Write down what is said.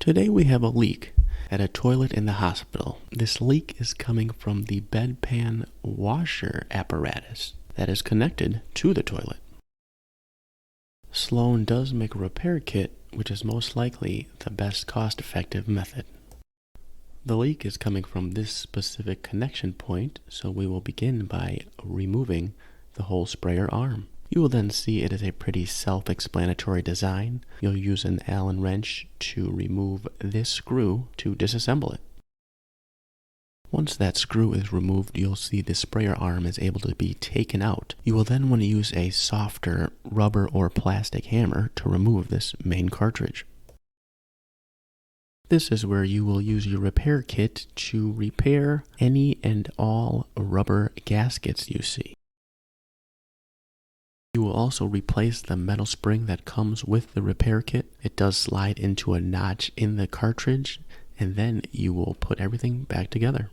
Today we have a leak at a toilet in the hospital. This leak is coming from the Bedpan washer apparatus that is connected to the toilet. Sloan does make a repair kit, which is most likely the best cost-effective method. The leak is coming from this specific connection point, so we will begin by removing the whole sprayer arm. You will then see it is a pretty self-explanatory design. You'll use an Allen wrench to remove this screw to disassemble it. Once that screw is removed, you'll see the sprayer arm is able to be taken out. You will then want to use a softer rubber or plastic hammer to remove this main cartridge. This is where you will use your repair kit to repair any and all rubber gaskets you see. You will also replace the metal spring that comes with the repair kit. It does slide into a notch in the cartridge, and then you will put everything back together.